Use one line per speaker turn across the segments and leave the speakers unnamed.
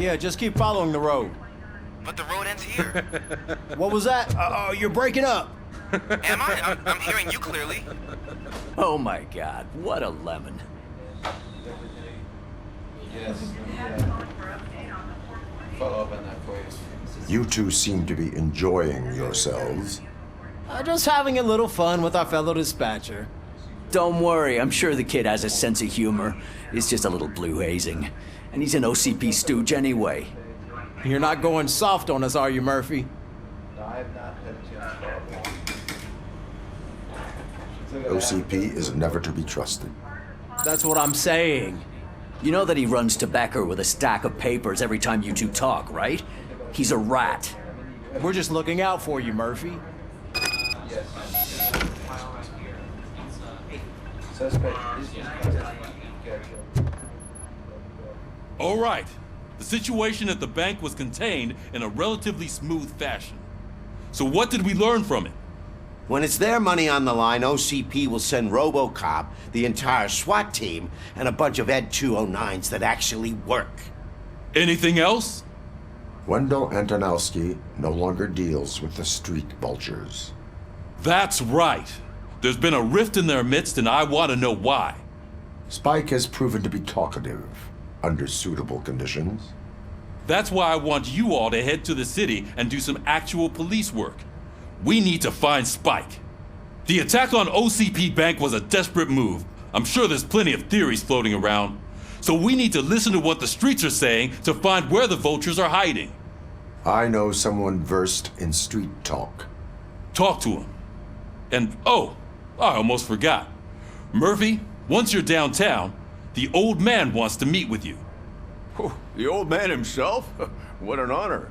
Yeah, just keep following the road.
But the road ends here.
What was that? You're breaking up.
Am I? I'm hearing you clearly.
Oh my God, what a lemon.
Yes. Follow up on that, please.
You two seem to be enjoying yourselves.
Just having a little fun with our fellow dispatcher.
Don't worry, I'm sure the kid has a sense of humor. It's just a little blue hazing. And he's an OCP stooge anyway.
You're not going soft on us, are you, Murphy?
No, I have not had a chance to follow up.
OCP is never to be trusted.
That's what I'm saying.
You know that he runs tobacco with a stack of papers every time you two talk, right? He's a rat.
We're just looking out for you, Murphy.
Yes. Suspect is Gotcha.
All right. The situation at the bank was contained in a relatively smooth fashion. So what did we learn from it?
When it's their money on the line, OCP will send Robocop, the entire SWAT team, and a bunch of Ed 209s that actually work.
Anything else?
Wendell Antonowski no longer deals with the street vultures.
That's right. There's been a rift in their midst, and I want to know why.
Spike has proven to be talkative under suitable conditions.
That's why I want you all to head to the city and do some actual police work. We need to find Spike. The attack on OCP Bank was a desperate move. I'm sure there's plenty of theories floating around. So we need to listen to what the streets are saying to find where the vultures are hiding.
I know someone versed in street talk.
Talk to him. And oh, I almost forgot. Murphy, once you're downtown, the old man wants to meet with you.
Oh, the old man himself? What an honor.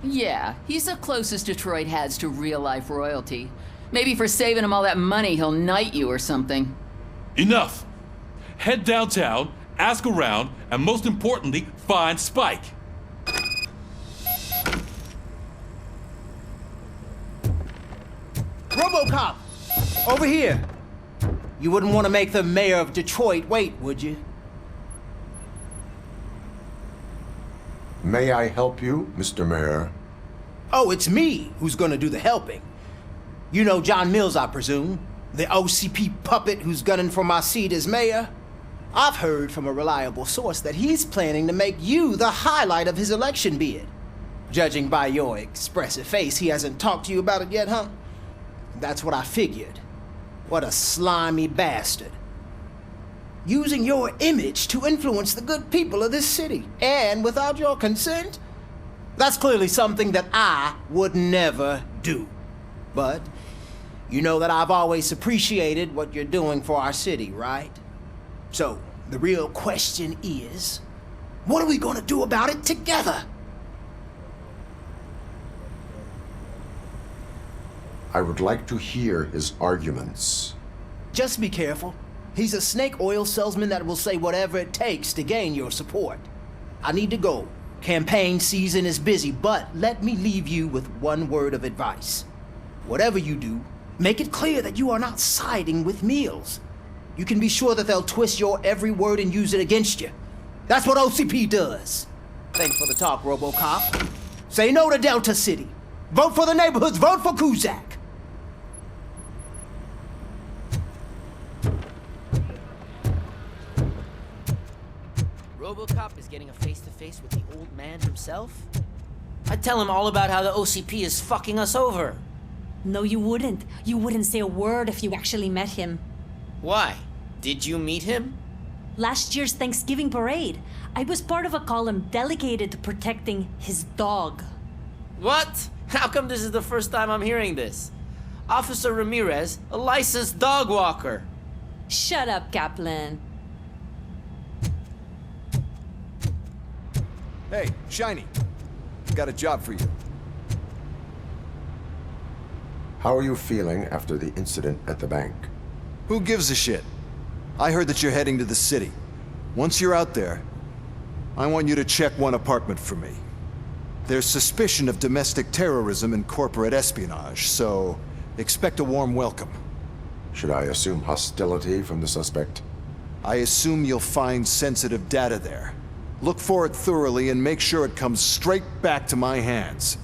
Yeah, he's the closest Detroit has to real-life royalty. Maybe for saving him all that money, he'll knight you or something.
Enough. Head downtown, ask around, and most importantly, find Spike.
Robocop! Over here! You wouldn't want to make the mayor of Detroit wait, would you?
May I help you, Mr. Mayor?
Oh, it's me who's gonna do the helping. You know John Mills, I presume? The OCP puppet who's gunning for my seat as mayor? I've heard from a reliable source that he's planning to make you the highlight of his election bid. Judging by your expressive face, he hasn't talked to you about it yet, huh? That's what I figured. What a slimy bastard. Using your image to influence the good people of this city, and without your consent? That's clearly something that I would never do. But you know that I've always appreciated what you're doing for our city, right? So, the real question is, what are we gonna do about it together?
I would like to hear his arguments.
Just be careful. He's a snake oil salesman that will say whatever it takes to gain your support. I need to go. Campaign season is busy, but let me leave you with one word of advice. Whatever you do, make it clear that you are not siding with Mills. You can be sure that they'll twist your every word and use it against you. That's what OCP does. Thanks for the talk, Robocop. Say no to Delta City. Vote for the neighborhoods. Vote for Kuzak.
Robocop is getting a face-to-face with the old man himself? I'd tell him all about how the OCP is fucking us over.
No, you wouldn't. You wouldn't say a word if you actually met him.
Why? Did you meet him?
Last year's Thanksgiving parade, I was part of a column dedicated to protecting his dog.
What? How come this is the first time I'm hearing this? Officer Ramirez, a licensed dog walker.
Shut up, Kaplan.
Hey, Shiny. Got a job for you.
How are you feeling after the incident at the bank?
Who gives a shit? I heard that you're heading to the city. Once you're out there, I want you to check one apartment for me. There's suspicion of domestic terrorism and corporate espionage, so expect a warm welcome.
Should I assume hostility from the suspect?
I assume you'll find sensitive data there. Look for it thoroughly and make sure it comes straight back to my hands.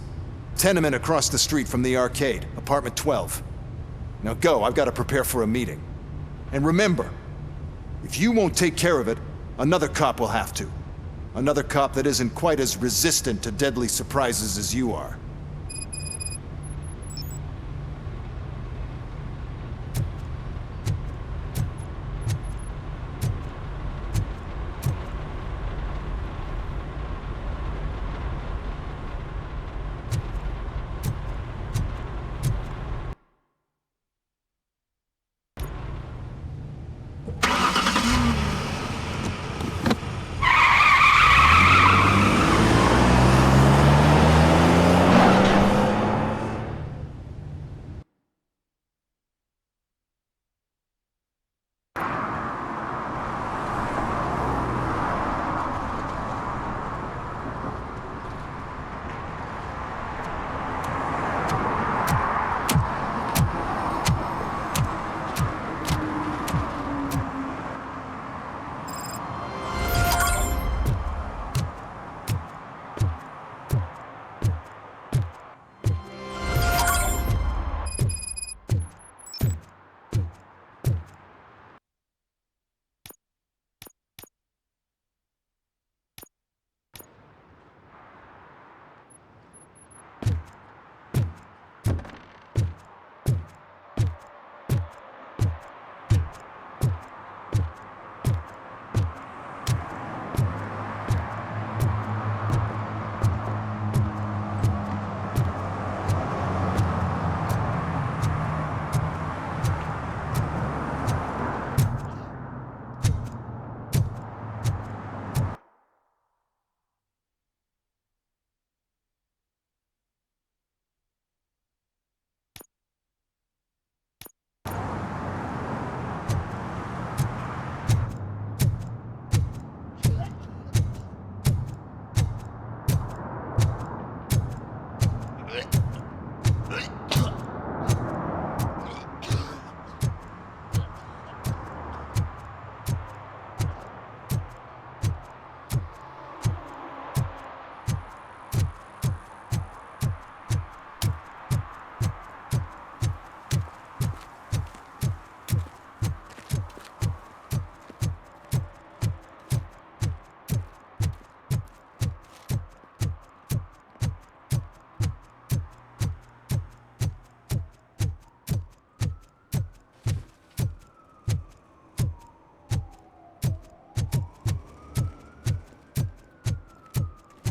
Tenement across the street from the arcade, apartment 12. Now go, I've got to prepare for a meeting. And remember, if you won't take care of it, another cop will have to. Another cop that isn't quite as resistant to deadly surprises as you are.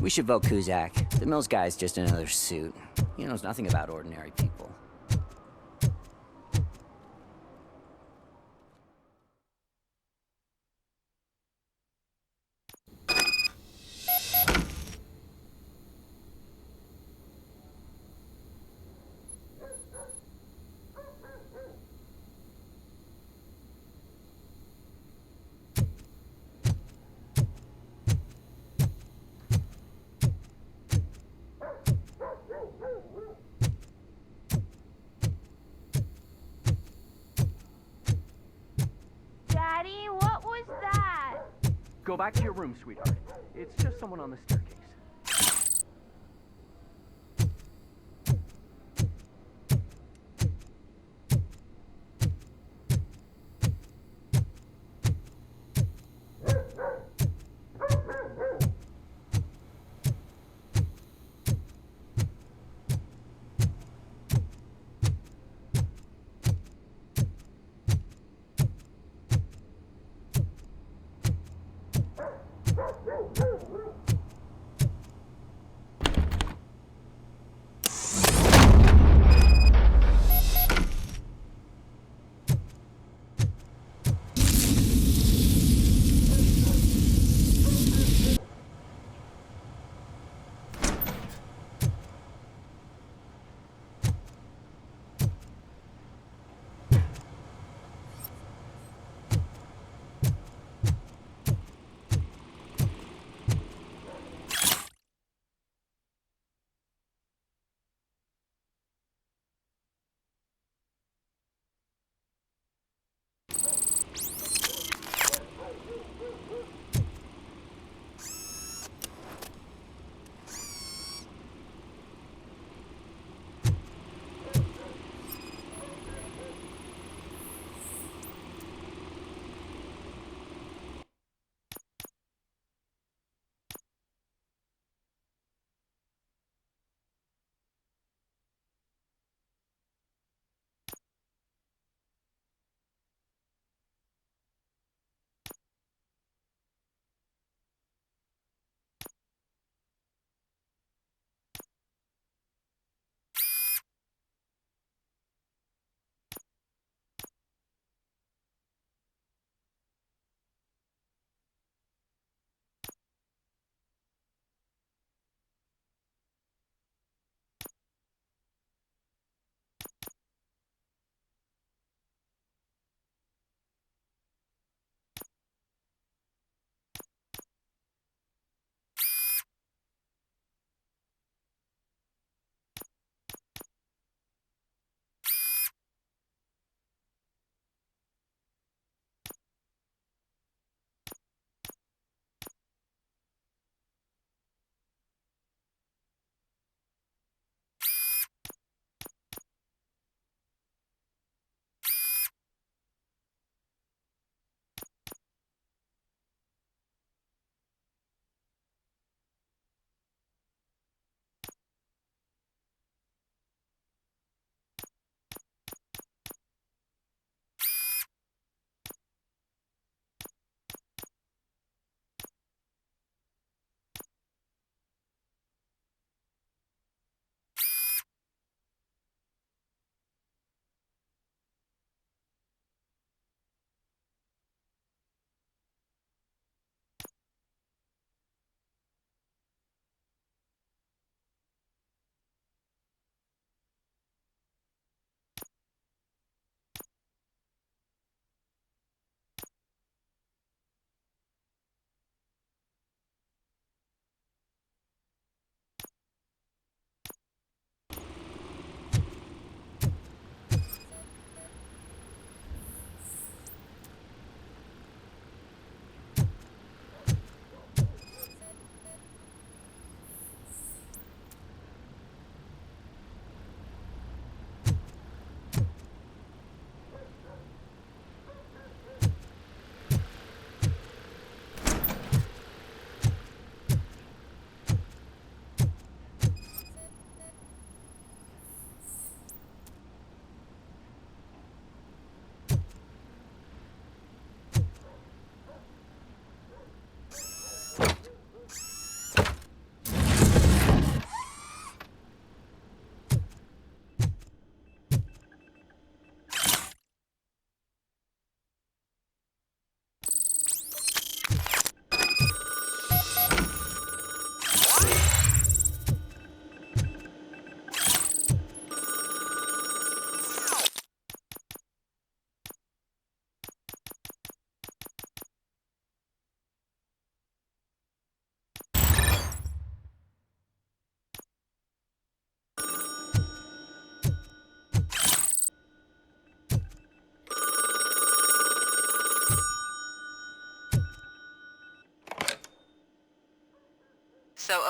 We should vote Kuzak. The Mills guy's just another suit. He knows nothing about ordinary people.
Daddy, what was that?
Go back to your room, sweetheart. It's just someone on the staircase.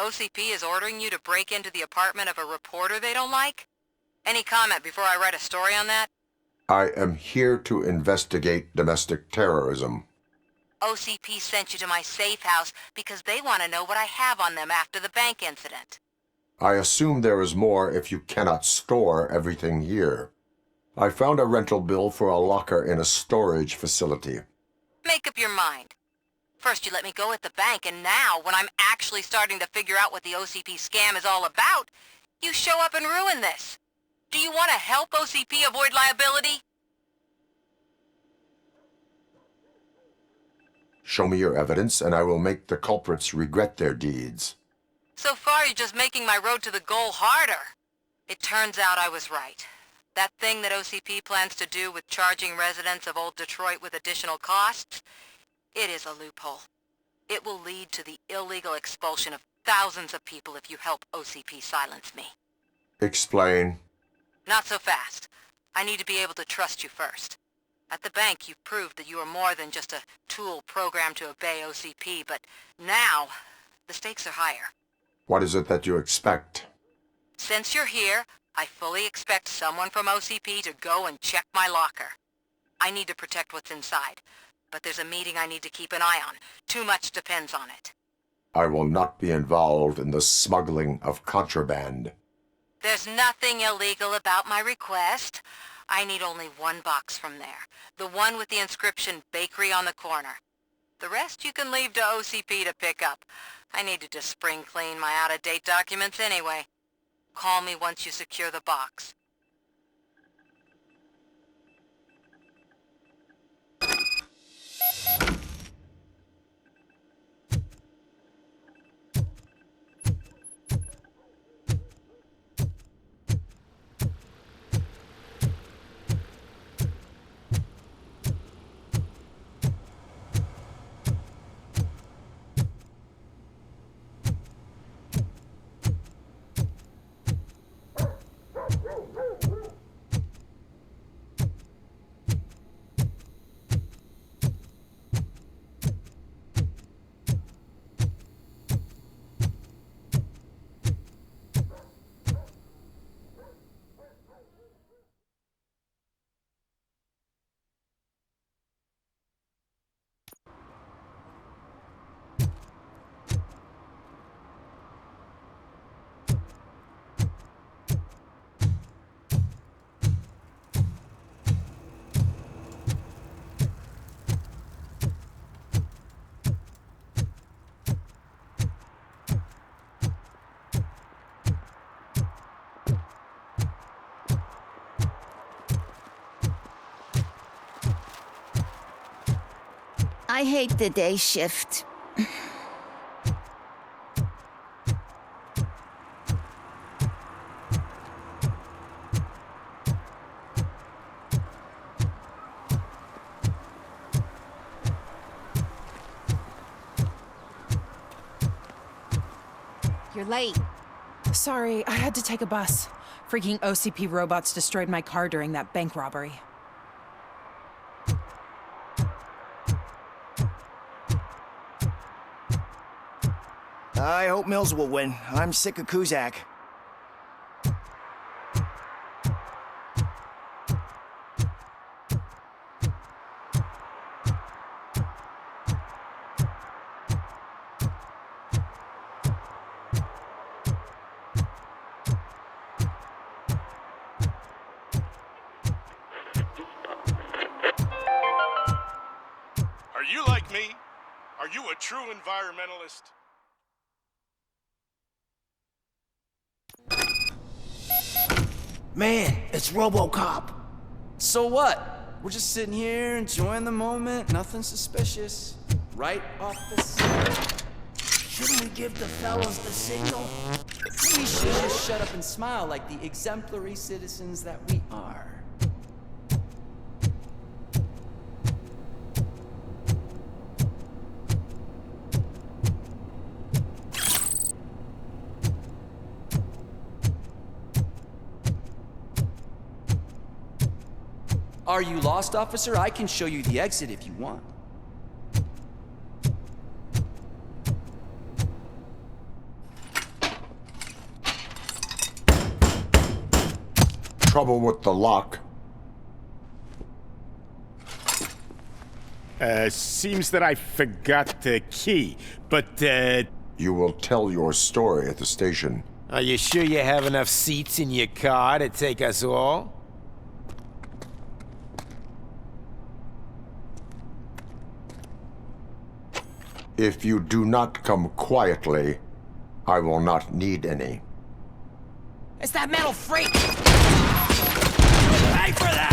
OCP is ordering you to break into the apartment of a reporter they don't like? Any comment before I write a story on that?
I am here to investigate domestic terrorism.
OCP sent you to my safe house because they want to know what I have on them after the bank incident.
I assume there is more if you cannot store everything here. I found a rental bill for a locker in a storage facility.
Make up your mind. First you let me go at the bank, and now, when I'm actually starting to figure out what the OCP scam is all about, you show up and ruin this. Do you want to help OCP avoid liability?
Show me your evidence, and I will make the culprits regret their deeds.
So far, you're just making my road to the goal harder. It turns out I was right. That thing that OCP plans to do with charging residents of Old Detroit with additional costs, it is a loophole. It will lead to the illegal expulsion of thousands of people if you help OCP silence me.
Explain.
Not so fast. I need to be able to trust you first. At the bank, you've proved that you are more than just a tool programmed to obey OCP, but now, the stakes are higher.
What is it that you expect?
Since you're here, I fully expect someone from OCP to go and check my locker. I need to protect what's inside, but there's a meeting I need to keep an eye on. Too much depends on it.
I will not be involved in the smuggling of contraband.
There's nothing illegal about my request. I need only one box from there. The one with the inscription Bakery on the corner. The rest you can leave to OCP to pick up. I needed to spring clean my out-of-date documents anyway. Call me once you secure the box.
I hate the day shift.
You're late. Sorry, I had to take a bus. Freaking OCP robots destroyed my car during that bank robbery.
I hope Mills will win. I'm sick of Kuzak.
Are you like me? Are you a true environmentalist?
Man, it's Robocop.
So what? We're just sitting here enjoying the moment, nothing suspicious. Right, officer?
Shouldn't we give the fellas the signal?
We should just shut up and smile like the exemplary citizens that we are. Are you lost, officer? I can show you the exit if you want.
trouble with the lock?
Seems that I forgot the key, but,
You will tell your story at the station.
Are you sure you have enough seats in your car to take us all?
If you do not come quietly, I will not need any.
It's that metal freak! Pay for that!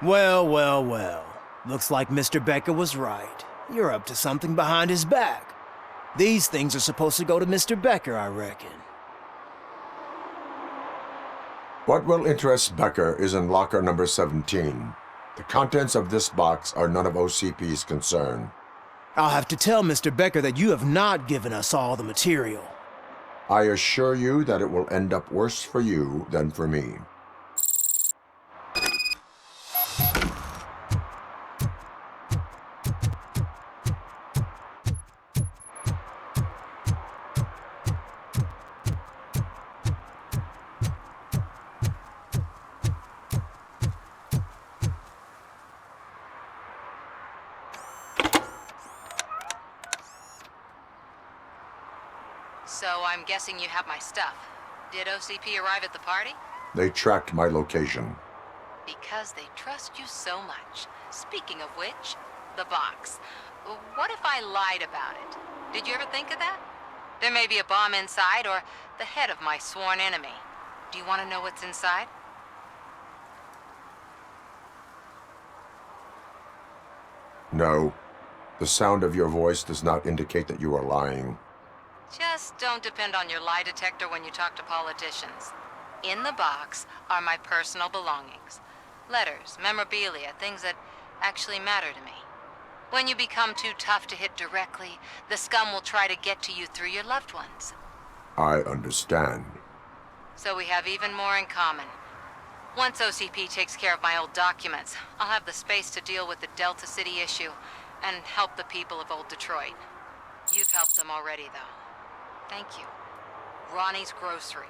Well, well, well. Looks like Mr. Becker was right. You're up to something behind his back. These things are supposed to go to Mr. Becker, I reckon.
What will interest Becker is in locker number 17. The contents of this box are none of OCP's concern.
I'll have to tell Mr. Becker that you have not given us all the material.
I assure you that it will end up worse for you than for me.
I'm guessing you have my stuff. Did OCP arrive at the party?
They tracked my location.
Because they trust you so much. Speaking of which, the box. What if I lied about it? Did you ever think of that? There may be a bomb inside, or the head of my sworn enemy. Do you want to know what's inside?
No. The sound of your voice does not indicate that you are lying.
Just don't depend on your lie detector when you talk to politicians. In the box are my personal belongings. Letters, memorabilia, things that actually matter to me. When you become too tough to hit directly, the scum will try to get to you through your loved ones.
I understand.
So we have even more in common. Once OCP takes care of my old documents, I'll have the space to deal with the Delta City issue and help the people of Old Detroit. You've helped them already, though. Thank you. Ronnie's Grocery.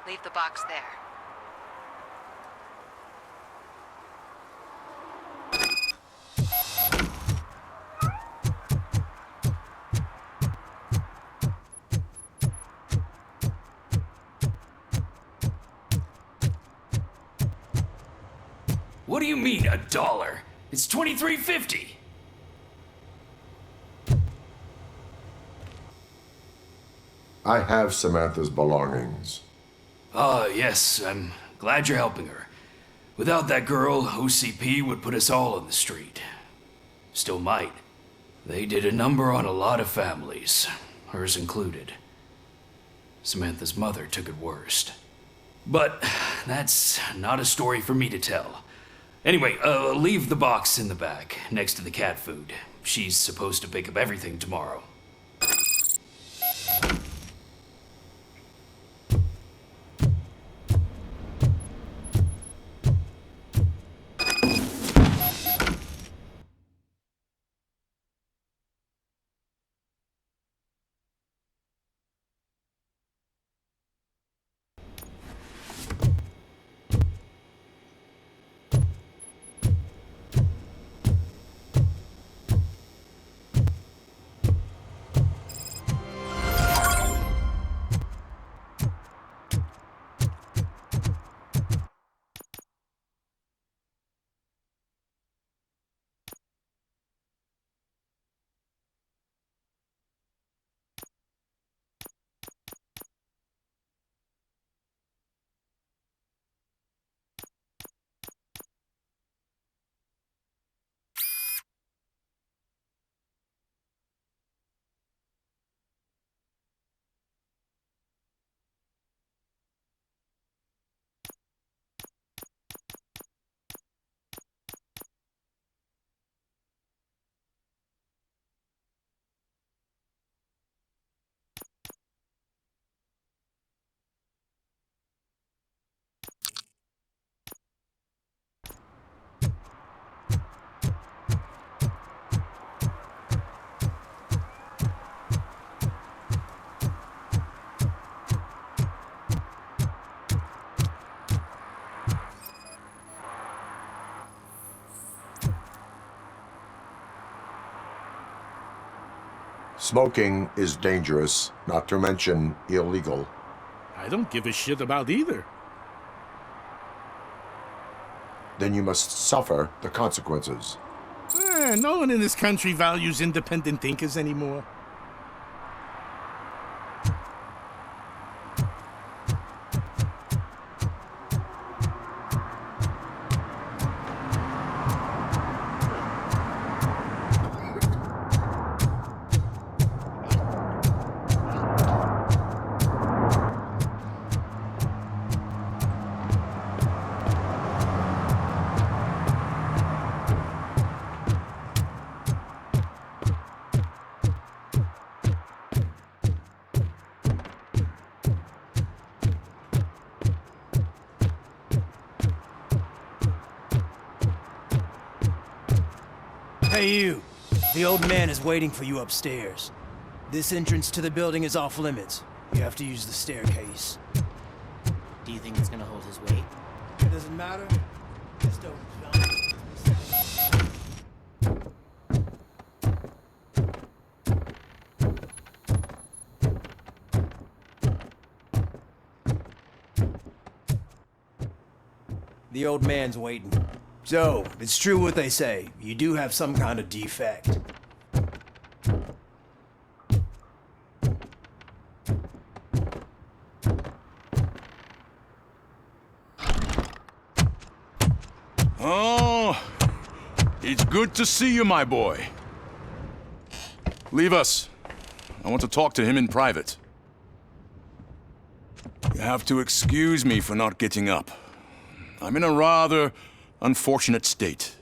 Leave the box there.
What do you mean, $1? It's $23.50.
I have Samantha's belongings.
Ah, yes, I'm glad you're helping her. Without that girl, OCP would put us all on the street. Still might. They did a number on a lot of families, hers included. Samantha's mother took it worst. But that's not a story for me to tell. Anyway, leave the box in the back, next to the cat food. She's supposed to pick up everything tomorrow.
Smoking is dangerous, not to mention illegal.
I don't give a shit about either.
Then you must suffer the consequences.
No one in this country values independent thinkers anymore.
Hey you, the old man is waiting for you upstairs. This entrance to the building is off limits. You have to use the staircase.
Do you think it's gonna hold his weight?
It doesn't matter. Just don't jump. The old man's waiting. So, it's true what they say. You do have some kind of defect.
Oh, it's good to see you, my boy. Leave us. I want to talk to him in private. You have to excuse me for not getting up. I'm in a rather unfortunate state.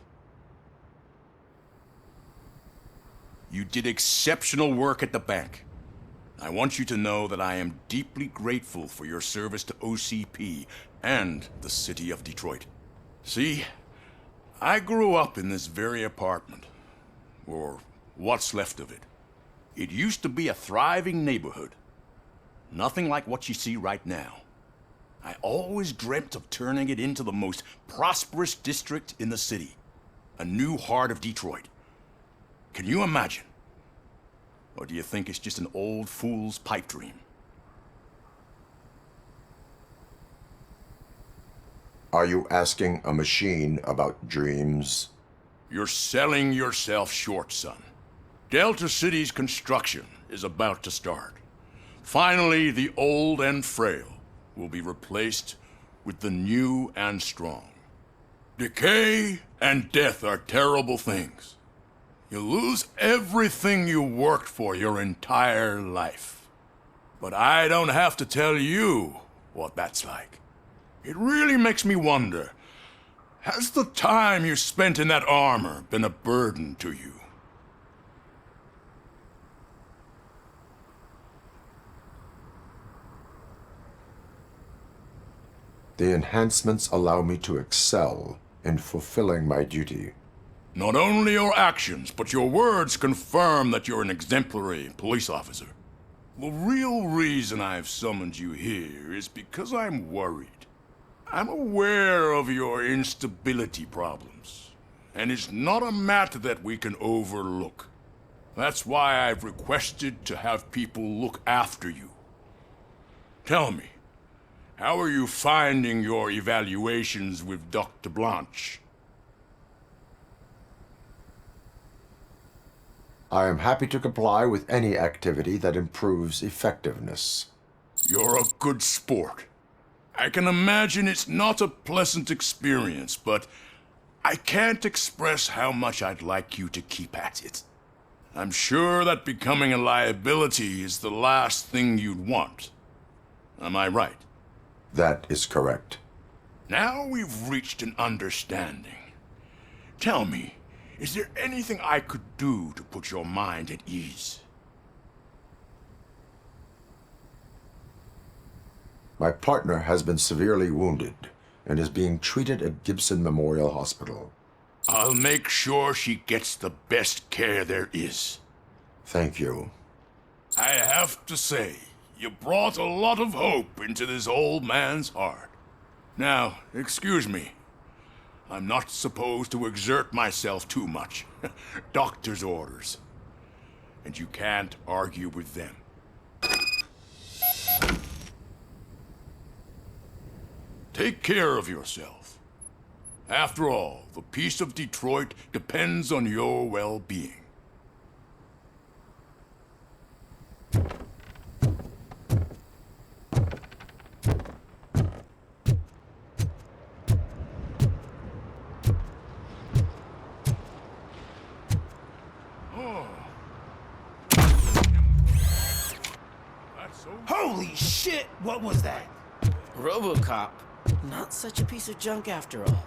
You did exceptional work at the bank. I want you to know that I am deeply grateful for your service to OCP and the city of Detroit. See, I grew up in this very apartment, or what's left of it. It used to be a thriving neighborhood. Nothing like what you see right now. I always dreamt of turning it into the most prosperous district in the city. A new heart of Detroit. Can you imagine? Or do you think it's just an old fool's pipe dream?
Are you asking a machine about dreams?
You're selling yourself short, son. Delta City's construction is about to start. Finally, the old and frail will be replaced with the new and strong. Decay and death are terrible things. You lose everything you worked for your entire life. But I don't have to tell you what that's like. It really makes me wonder, has the time you spent in that armor been a burden to you?
The enhancements allow me to excel in fulfilling my duty.
Not only your actions, but your words confirm that you're an exemplary police officer. The real reason I've summoned you here is because I'm worried. I'm aware of your instability problems, and it's not a matter that we can overlook. That's why I've requested to have people look after you. Tell me, how are you finding your evaluations with Dr. Blanche?
I am happy to comply with any activity that improves effectiveness.
You're a good sport. I can imagine it's not a pleasant experience, but I can't express how much I'd like you to keep at it. I'm sure that becoming a liability is the last thing you'd want. Am I right?
That is correct.
Now we've reached an understanding. Tell me, is there anything I could do to put your mind at ease?
My partner has been severely wounded and is being treated at Gibson Memorial Hospital.
I'll make sure she gets the best care there is.
Thank you.
I have to say, you brought a lot of hope into this old man's heart. Now, excuse me. I'm not supposed to exert myself too much. Doctor's orders. And you can't argue with them. Take care of yourself. After all, the peace of Detroit depends on your well-being.
Holy shit! What was that?
Robocop. Not such a piece of junk after all.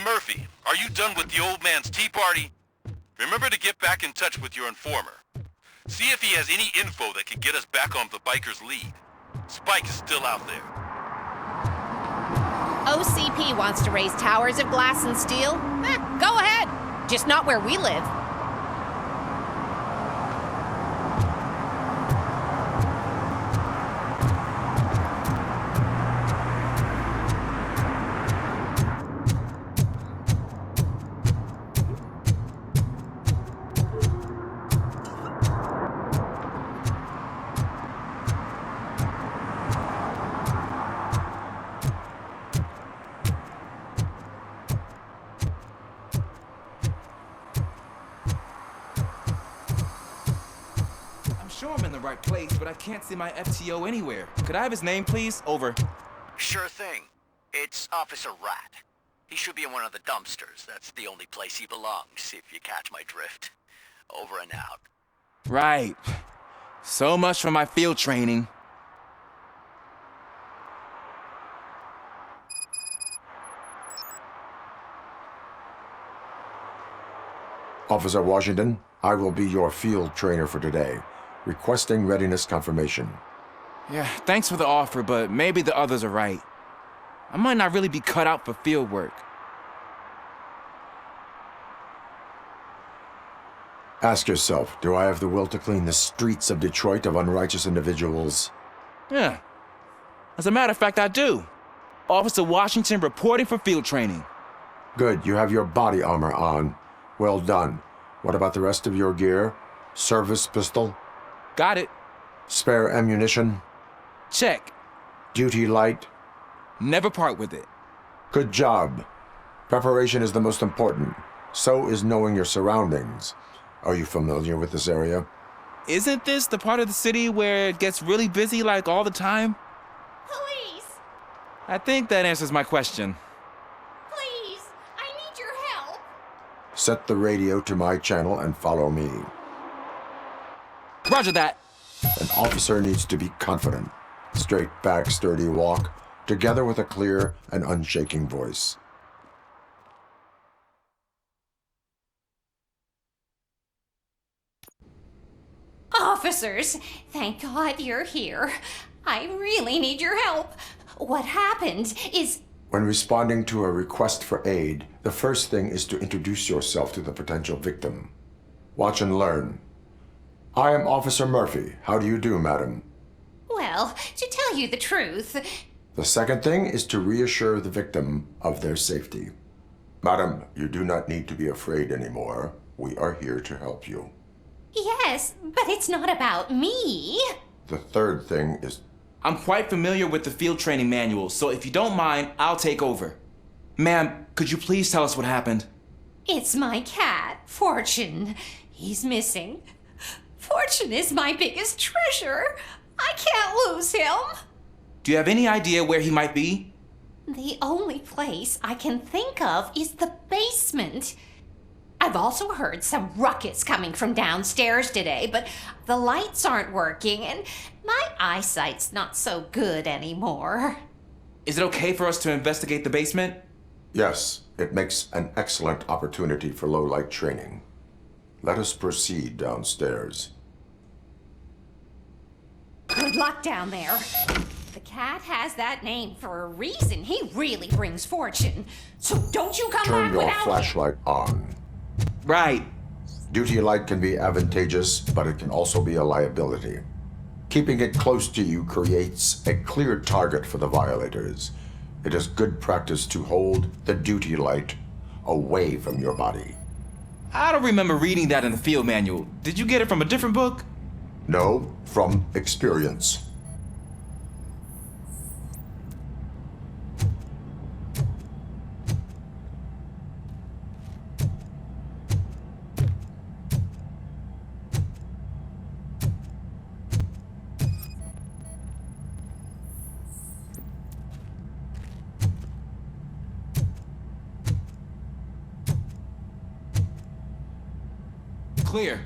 Murphy, are you done with the old man's tea party? Remember to get back in touch with your informer. See if he has any info that could get us back on the biker's lead. Spike is still out there.
OCP wants to raise towers of glass and steel? Go ahead. Just not where we live.
Sure I'm in the right place, but I can't see my FTO anywhere. Could I have his name, please? Over.
Sure thing. It's Officer Rat. He should be in one of the dumpsters. That's the only place he belongs, if you catch my drift. Over and out.
Right. So much for my field training.
Officer Washington, I will be your field trainer for today. Requesting readiness confirmation.
Yeah, thanks for the offer, but maybe the others are right. I might not really be cut out for field work.
Ask yourself, do I have the will to clean the streets of Detroit of unrighteous individuals?
Yeah. As a matter of fact, I do. Officer Washington reporting for field training.
Good, you have your body armor on. Well done. What about the rest of your gear? Service pistol?
Got it.
Spare ammunition?
Check.
Duty light?
Never part with it.
Good job. Preparation is the most important. So is knowing your surroundings. Are you familiar with this area?
Isn't this the part of the city where it gets really busy like all the time?
Police!
I think that answers my question.
Please! I need your help!
Set the radio to my channel and follow me.
Roger that.
An officer needs to be confident. Straight back, sturdy walk, together with a clear and unshaking voice.
Officers, thank God you're here. I really need your help. What happened is...
When responding to a request for aid, the first thing is to introduce yourself to the potential victim. Watch and learn. I am Officer Murphy. How do you do, madam?
Well, to tell you the truth...
The second thing is to reassure the victim of their safety. Madam, you do not need to be afraid anymore. We are here to help you.
Yes, but it's not about me.
The third thing is...
I'm quite familiar with the field training manual, so if you don't mind, I'll take over. Ma'am, could you please tell us what happened?
It's my cat, Fortune. He's missing. Fortune is my biggest treasure. I can't lose him.
Do you have any idea where he might be?
The only place I can think of is the basement. I've also heard some ruckus coming from downstairs today, but the lights aren't working and my eyesight's not so good anymore.
Is it okay for us to investigate the basement?
Yes, it makes an excellent opportunity for low-light training. Let us proceed downstairs.
Good luck down there. The cat has that name for a reason. He really brings fortune. So don't you come
Turn
back
your
without...
flashlight on.
Right.
Duty light can be advantageous, but it can also be a liability. Keeping it close to you creates a clear target for the violators. It is good practice to hold the duty light away from your body.
I don't remember reading that in the field manual. Did you get it from a different book?
No, from experience.
Clear.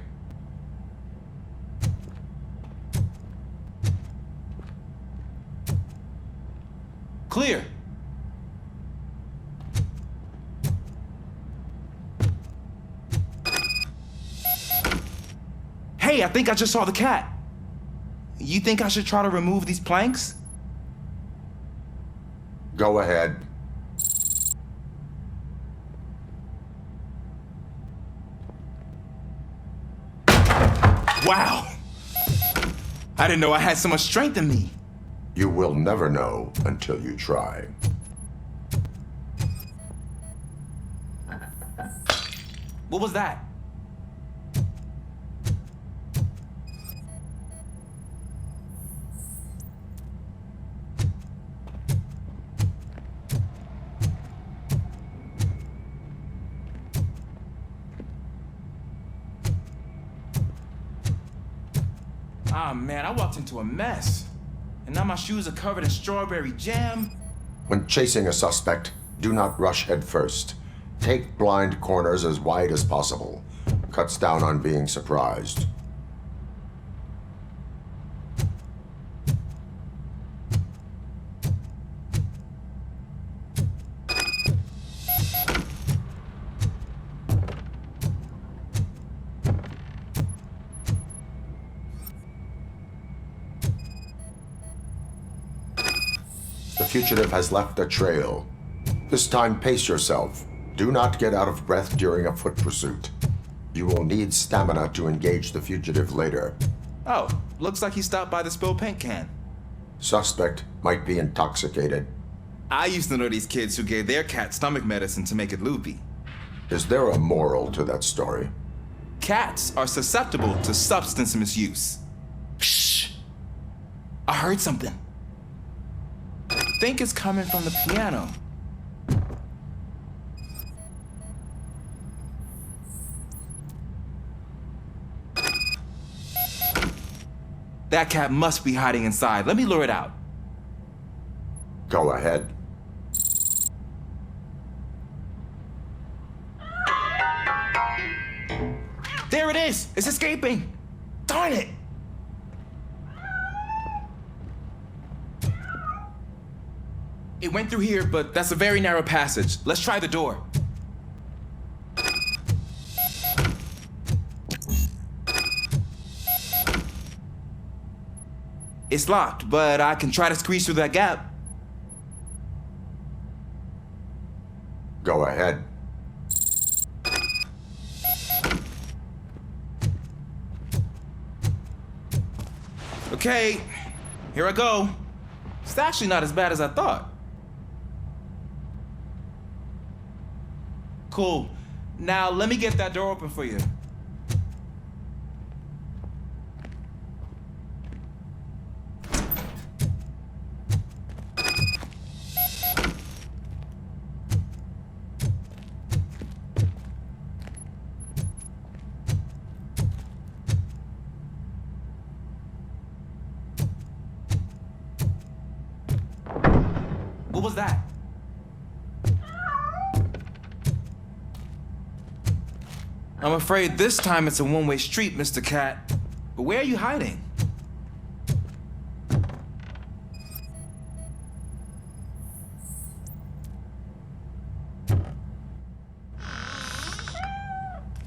Clear. Hey, I think I just saw the cat. You think I should try to remove these planks?
Go ahead.
Wow. I didn't know I had so much strength in me.
You will never know until you try.
What was that? Ah, man, I walked into a mess. And now my shoes are covered in strawberry jam.
When chasing a suspect, do not rush head first. Take blind corners as wide as possible. Cuts down on being surprised. The fugitive has left a trail. This time, pace yourself. Do not get out of breath during a foot pursuit. You will need stamina to engage the fugitive later.
Oh, looks like he stopped by the spilled paint can.
Suspect might be intoxicated.
I used to know these kids who gave their cat stomach medicine to make it loopy.
Is there a moral to that story?
Cats are susceptible to substance misuse. Shh! I heard something. I think it's coming from the piano. That cat must be hiding inside. Let me lure it out.
Go ahead.
There it is! It's escaping! Darn it! It went through here, but that's a very narrow passage. Let's try the door. It's locked, but I can try to squeeze through that gap.
Go ahead.
Okay, here I go. It's actually not as bad as I thought. Cool. Now let me get that door open for you. What was that? I'm afraid this time it's a one-way street, Mr. Cat. But where are you hiding?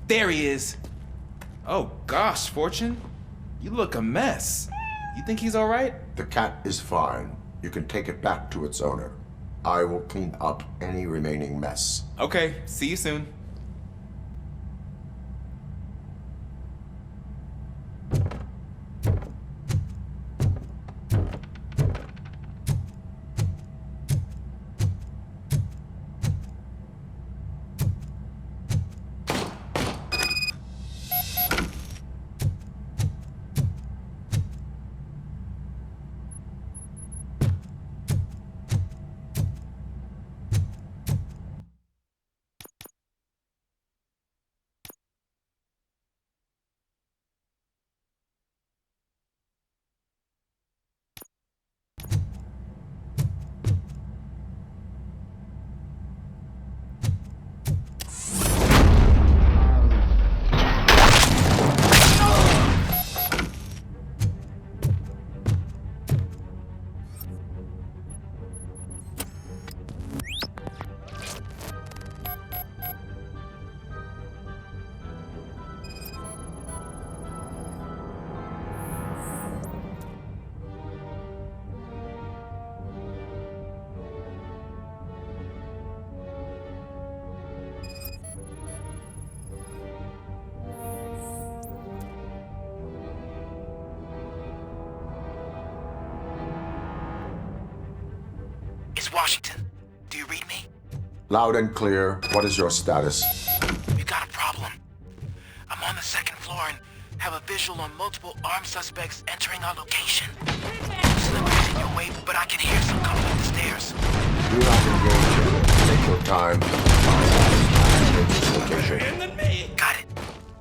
There he is. Oh gosh, Fortune. You look a mess. You think he's all right?
The cat is fine. You can take it back to its owner. I will clean up any remaining mess.
Okay, see you soon.
Washington. Do you read me?
Loud and clear. What is your status?
We got a problem. I'm on the second floor and have a visual on multiple armed suspects entering our location. Slippery's in your way, but I can hear some coming up the stairs.
Do not engage. Take your time. Find this location.
Got it.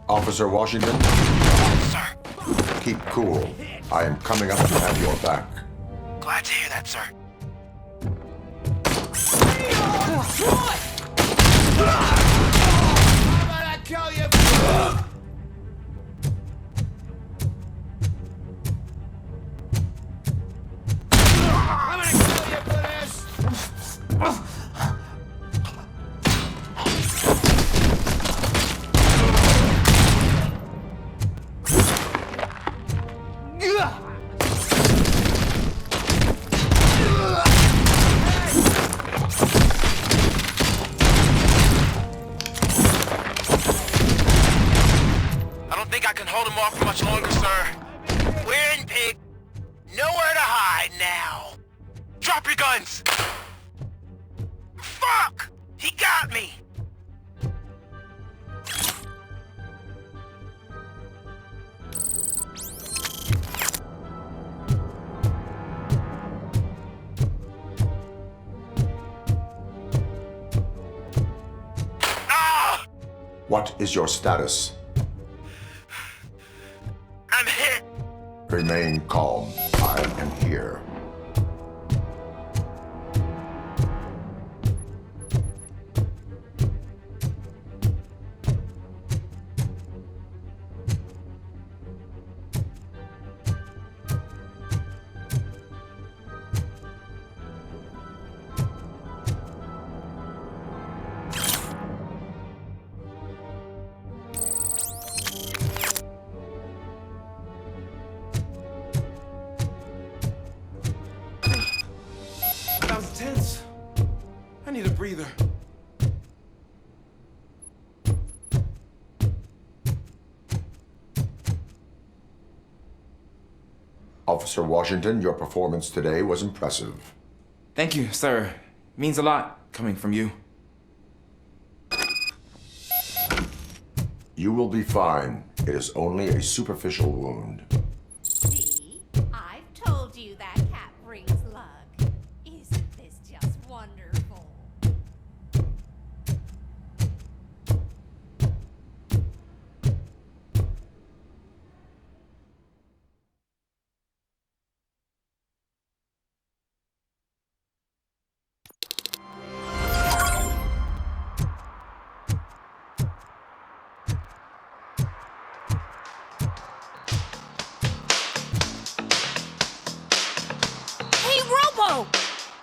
Officer Washington?
Sir.
Keep cool. I am coming up to have your back.
Glad to hear that, sir.
What is your status?
I'm hit.
Remain calm. I am here.
I need a breather.
Officer Washington, your performance today was impressive.
Thank you, sir. Means a lot coming from you.
You will be fine. It is only a superficial wound.
See? I've told you that cat brings luck. Isn't this just wonderful?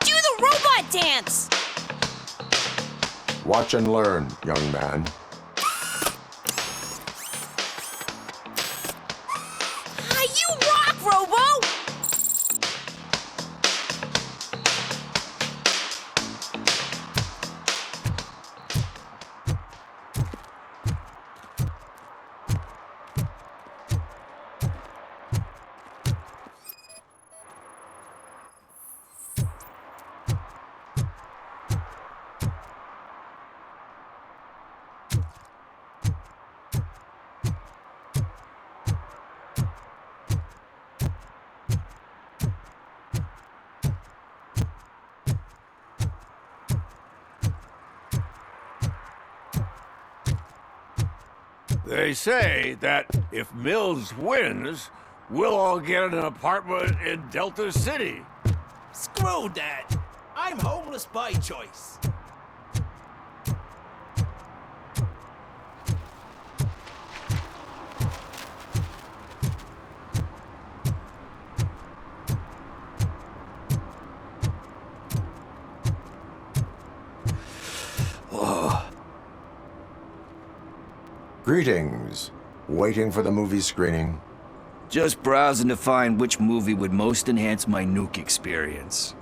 Do the robot dance!
Watch and learn, young man.
You rock, Robo!
They say that if Mills wins, we'll all get an apartment in Delta City.
Screw that. I'm homeless by choice.
Greetings. Waiting for the movie screening?
Just browsing to find which movie would most enhance my nuke experience.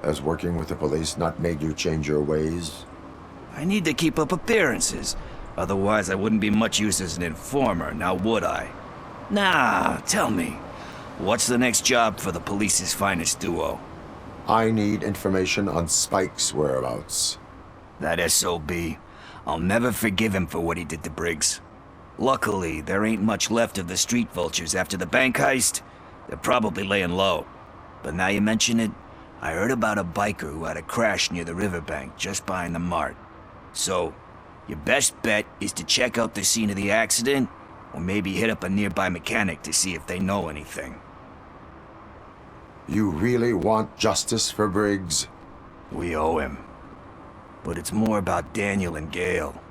Has working with the police not made you change your ways?
I need to keep up appearances. Otherwise, I wouldn't be much use as an informer, now would I? Nah, tell me. What's the next job for the police's finest duo?
I need information on Spike's whereabouts.
That SOB. I'll never forgive him for what he did to Briggs. Luckily, there ain't much left of the street vultures after the bank heist. They're probably laying low. But now you mention it, I heard about a biker who had a crash near the riverbank just behind the mart. So, your best bet is to check out the scene of the accident, or maybe hit up a nearby mechanic to see if they know anything.
You really want justice for Briggs?
We owe him. But it's more about Daniel and Gale.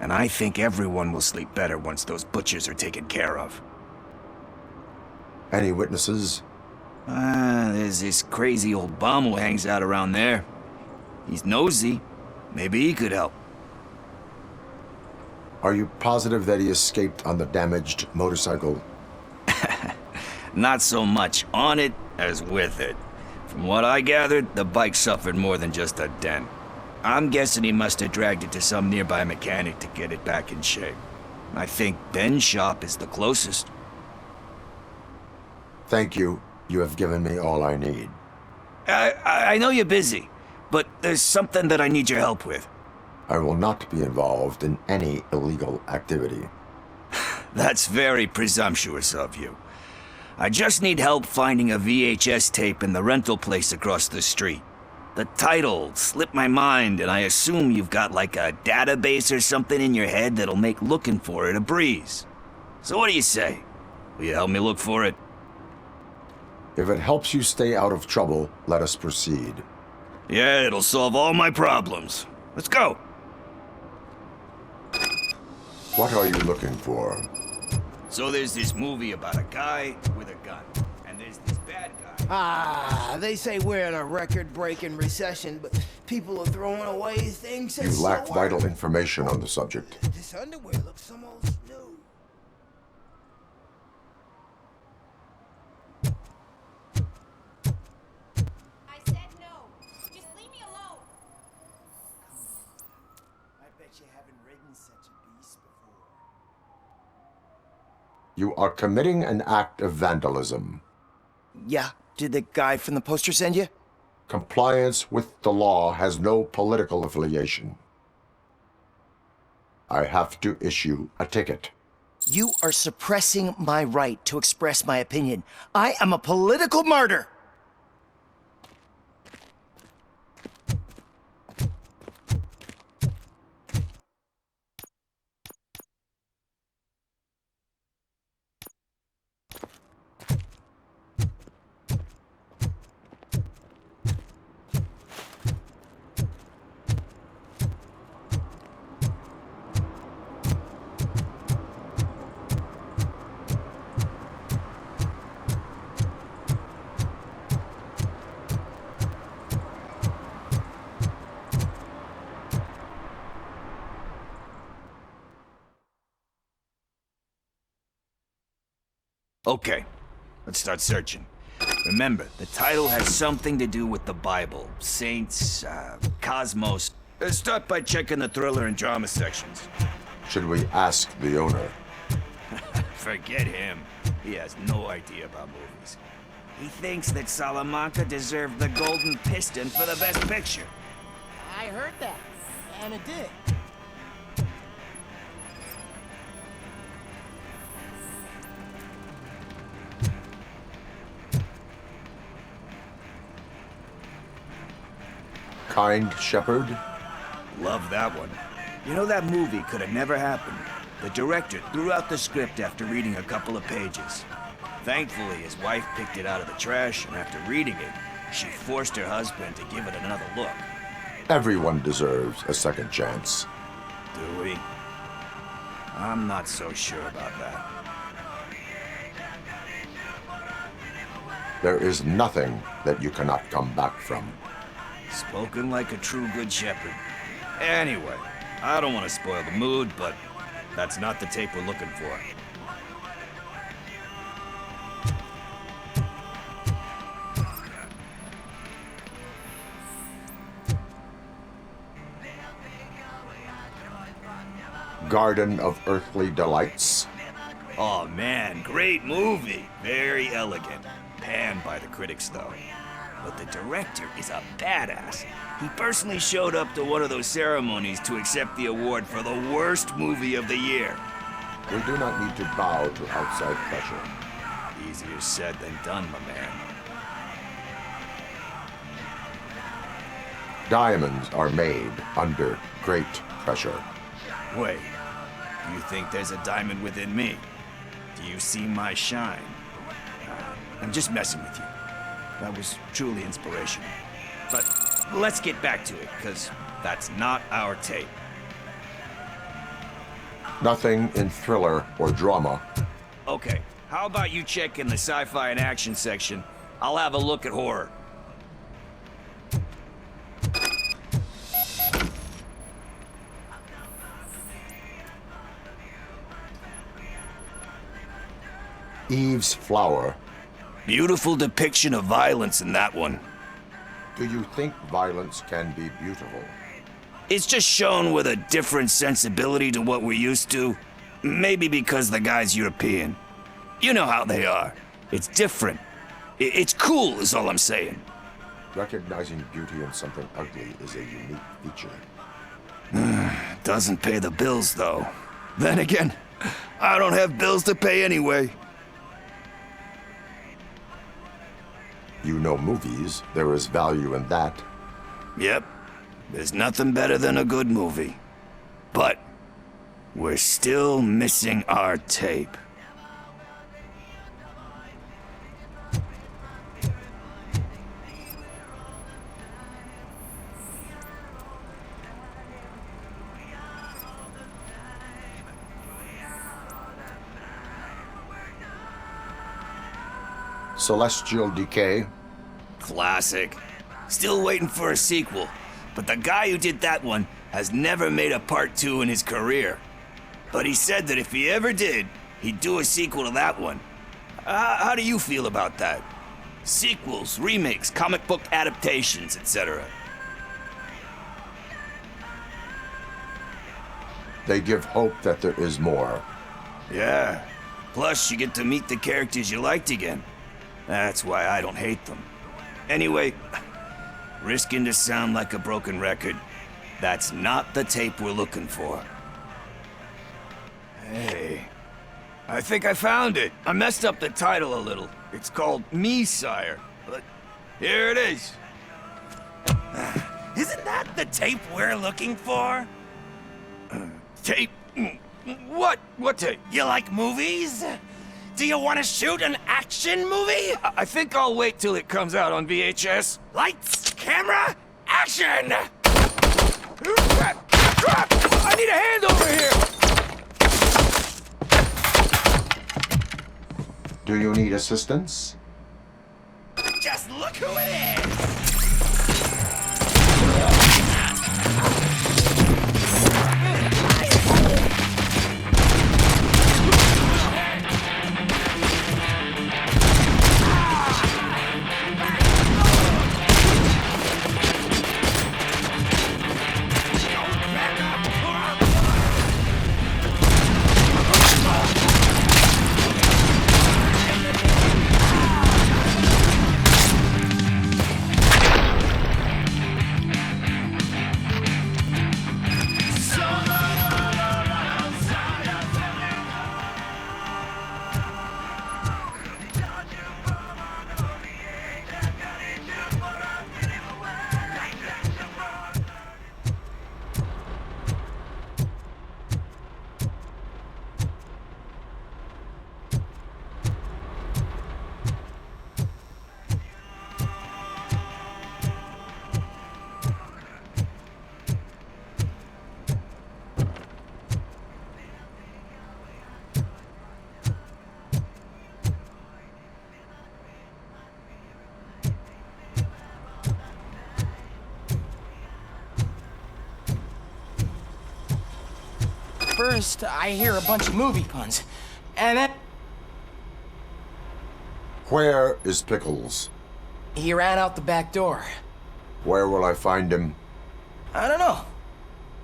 And I think everyone will sleep better once those butchers are taken care of.
Any witnesses?
There's this crazy old bum who hangs out around there. He's nosy. Maybe he could help.
Are you positive that he escaped on the damaged motorcycle?
Not so much on it as with it. From what I gathered, the bike suffered more than just a dent. I'm guessing he must have dragged it to some nearby mechanic to get it back in shape. I think Ben's shop is the closest.
Thank you. You have given me all I need.
I know you're busy, but there's something that I need your help with.
I will not be involved in any illegal activity.
That's very presumptuous of you. I just need help finding a VHS tape in the rental place across the street. The title slipped my mind, and I assume you've got like a database or something in your head that'll make looking for it a breeze. So what do you say? Will you help me look for it?
If it helps you stay out of trouble, let us proceed.
Yeah, it'll solve all my problems. Let's go.
What are you looking for?
So there's this movie about a guy with a gun, and there's this bad guy.
Ah, they say we're in a record-breaking recession, but people are throwing away things that
You lack
so
vital information on the subject.
This underwear looks almost new.
I said no. Just leave me alone.
I bet you haven't ridden such a beast before.
You are committing an act of vandalism.
Yeah, did the guy from the poster send you?
Compliance with the law has no political affiliation. I have to issue a ticket.
You are suppressing my right to express my opinion. I am a political martyr! Okay, let's start searching. Remember, the title has something to do with the Bible, saints, cosmos. Start by checking the thriller and drama sections.
Should we ask the owner?
Forget him. He has no idea about movies. He thinks that Salamanca deserved the Golden Piston for the Best Picture.
I heard that, and it did.
Kind Shepherd?
Love that one. You know, that movie could have never happened. The director threw out the script after reading a couple of pages. Thankfully, his wife picked it out of the trash, and after reading it, she forced her husband to give it another look.
Everyone deserves a second chance.
Do we? I'm not so sure about that.
There is nothing that you cannot come back from.
Spoken like a true good shepherd. Anyway, I don't want to spoil the mood, but that's not the tape we're looking for.
Garden of Earthly Delights.
Oh man, great movie. Very elegant. Panned by the critics though. But the director is a badass. He personally showed up to one of those ceremonies to accept the award for the worst movie of the year.
We do not need to bow to outside pressure.
Easier said than done, my man.
Diamonds are made under great pressure.
Wait, do you think there's a diamond within me? Do you see my shine? I'm just messing with you. That was truly inspirational. But let's get back to it, because that's not our tape.
Nothing in thriller or drama.
Okay, how about you check in the sci-fi and action section? I'll have a look at horror.
Eve's Flower.
Beautiful depiction of violence in that one.
Do you think violence can be beautiful?
It's just shown with a different sensibility to what we're used to. Maybe because the guy's European. You know how they are. It's different. It's cool is all I'm saying.
Recognizing beauty in something ugly is a unique feature.
Doesn't pay the bills, though. Then again, I don't have bills to pay anyway.
You know movies. There is value in that.
Yep. There's nothing better than a good movie. But we're still missing our tape.
Celestial Decay.
Classic. Still waiting for a sequel. But the guy who did that one has never made a part 2 in his career. But he said that if he ever did, he'd do a sequel to that one. How do you feel about that? Sequels, remakes, comic book adaptations, etc.
They give hope that there is more.
Yeah. Plus, you get to meet the characters you liked again. That's why I don't hate them. Anyway, risking to sound like a broken record, that's not the tape we're looking for. Hey, I think I found it. I messed up the title a little. It's called Me, Sire, but here it is. Isn't that the tape we're looking for? Tape? What? What tape? You like movies? Do you want to shoot an action movie? I think I'll wait till it comes out on VHS. Lights, camera, action! I need a hand over here!
Do you need assistance?
Just look who it is!
First, I hear a bunch of movie puns, and then
Where is Pickles?
he ran out the back door.
Where will I find him?
I don't know.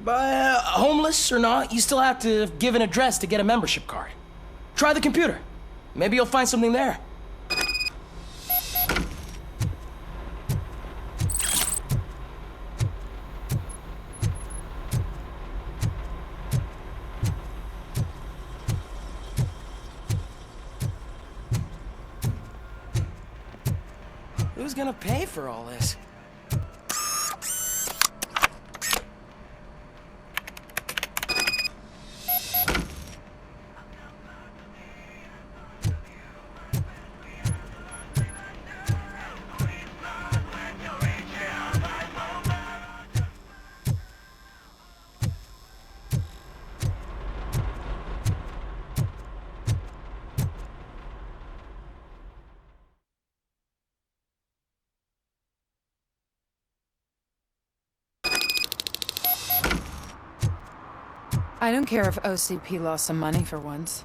But homeless or not, you still have to give an address to get a membership card. Try the computer. Maybe you'll find something there. Who's gonna pay for all this?
I don't care if OCP lost some money for once.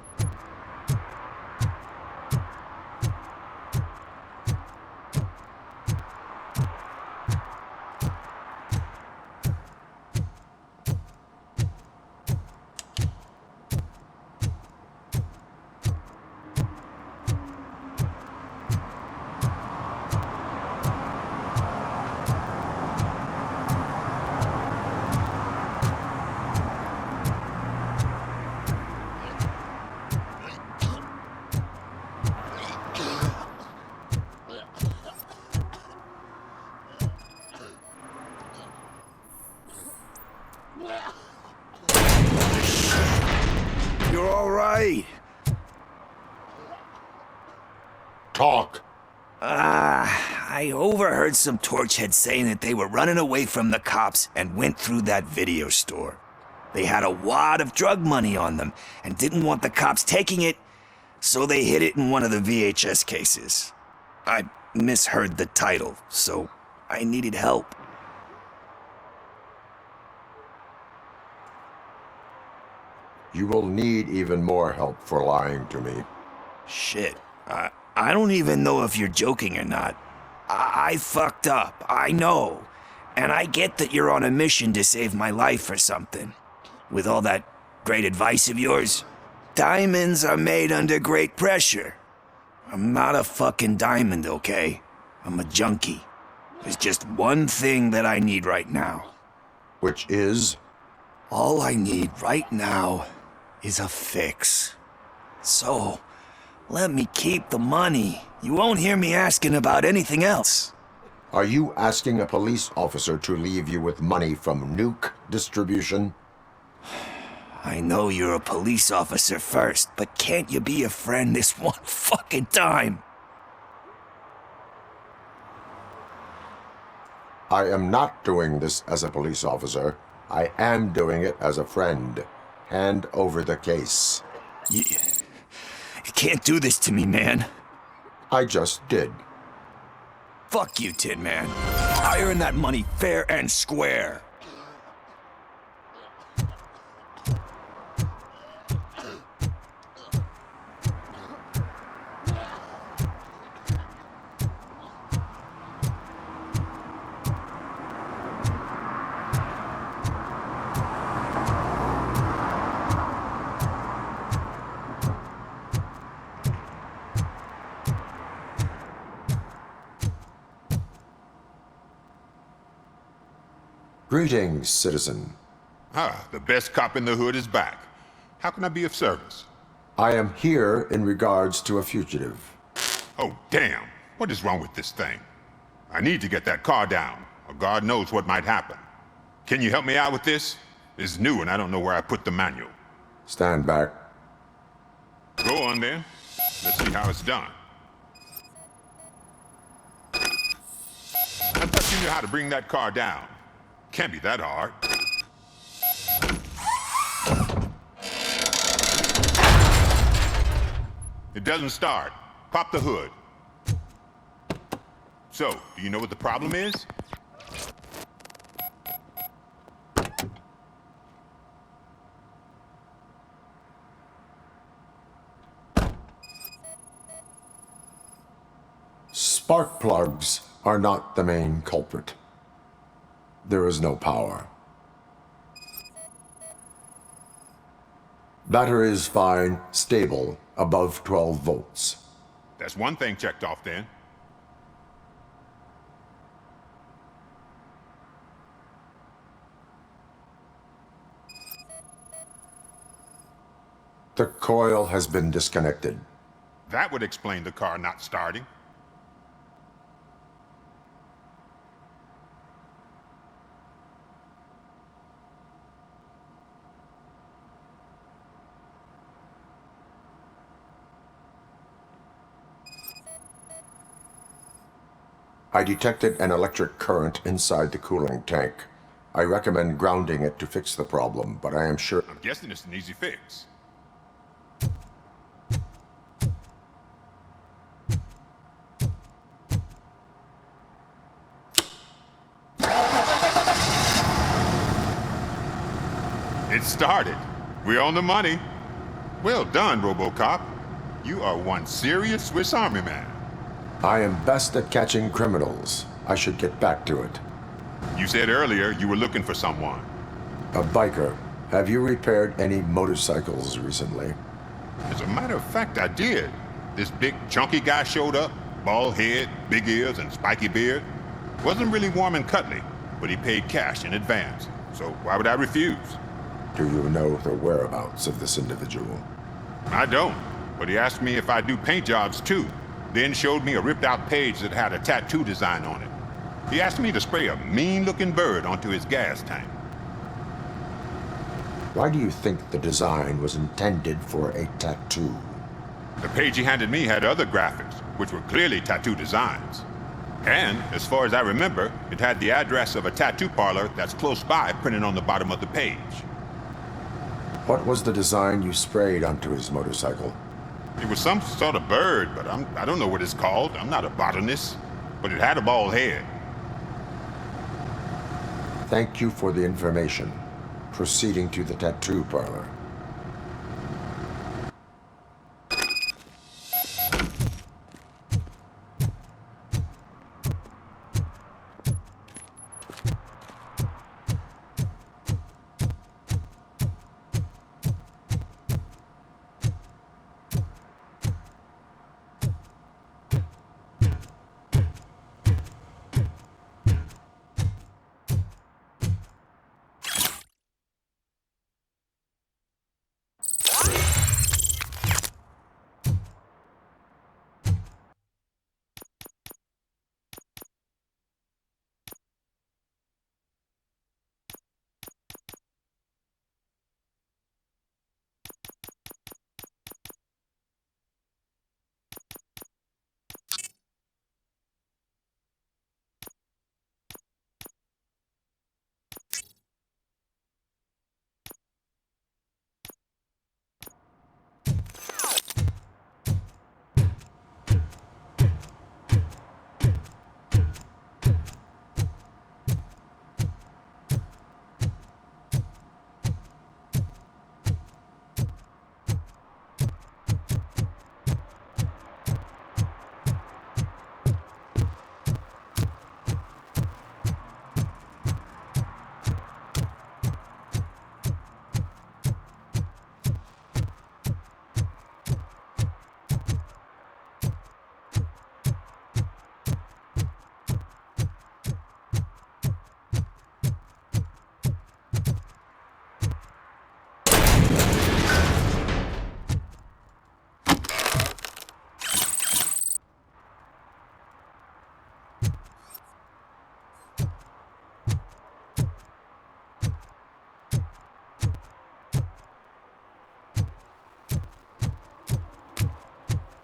You're all right.
Talk.
I overheard some torchheads saying that they were running away from the cops and went through that video store. They had a wad of drug money on them and didn't want the cops taking it, so they hid it in one of the VHS cases. I misheard the title, so I needed help.
You will need even more help for lying to me.
Shit. I don't even know if you're joking or not. I fucked up, I know. And I get that you're on a mission to save my life or something. With all that great advice of yours, diamonds are made under great pressure. I'm not a fucking diamond, okay? I'm a junkie. There's just one thing that I need right now.
Which is?
All I need right now is a fix. So, let me keep the money. You won't hear me asking about anything else.
Are you asking a police officer to leave you with money from nuke distribution?
I know you're a police officer first, but can't you be a friend this one fucking time?
I am not doing this as a police officer. I am doing it as a friend. Hand over the case.
You can't do this to me, man.
I just did.
Fuck you, Tin Man. I earned that money fair and square.
Greetings, citizen.
Ah, the best cop in the hood is back. How can I be of service?
I am here in regards to a fugitive.
Oh, damn. What is wrong with this thing? I need to get that car down, or God knows what might happen. Can you help me out with this? It's new and I don't know where I put the manual.
Stand back.
Go on then. Let's see how it's done. I thought you knew how to bring that car down. Can't be that hard. It doesn't start. Pop the hood. So, do you know what the problem is?
Spark plugs are not the main culprit. There is no power. Battery is fine, stable, above 12 volts.
That's one thing checked off then.
The coil has been disconnected.
That would explain the car not starting.
I detected an electric current inside the cooling tank. I recommend grounding it to fix the problem, but I am sure...
I'm guessing it's an easy fix. It started. We're on the money. Well done, Robocop. You are one serious Swiss Army man.
I am best at catching criminals. I should get back to it.
You said earlier you were looking for someone.
A biker. Have you repaired any motorcycles recently?
As a matter of fact, I did. This big, chunky guy showed up. Bald head, big ears, and spiky beard. Wasn't really warm and cuddly, but he paid cash in advance. So why would I refuse?
Do you know the whereabouts of this individual?
I don't, but he asked me if I do paint jobs too. Then showed me a ripped-out page that had a tattoo design on it. He asked me to spray a mean-looking bird onto his gas tank.
Why do you think the design was intended for a tattoo?
The page he handed me had other graphics, which were clearly tattoo designs. And, as far as I remember, it had the address of a tattoo parlor that's close by printed on the bottom of the page.
What was the design you sprayed onto his motorcycle?
It was some sort of bird, but I don't know what it's called. I'm not a botanist. But it had a bald head.
Thank you for the information. Proceeding to the tattoo parlor.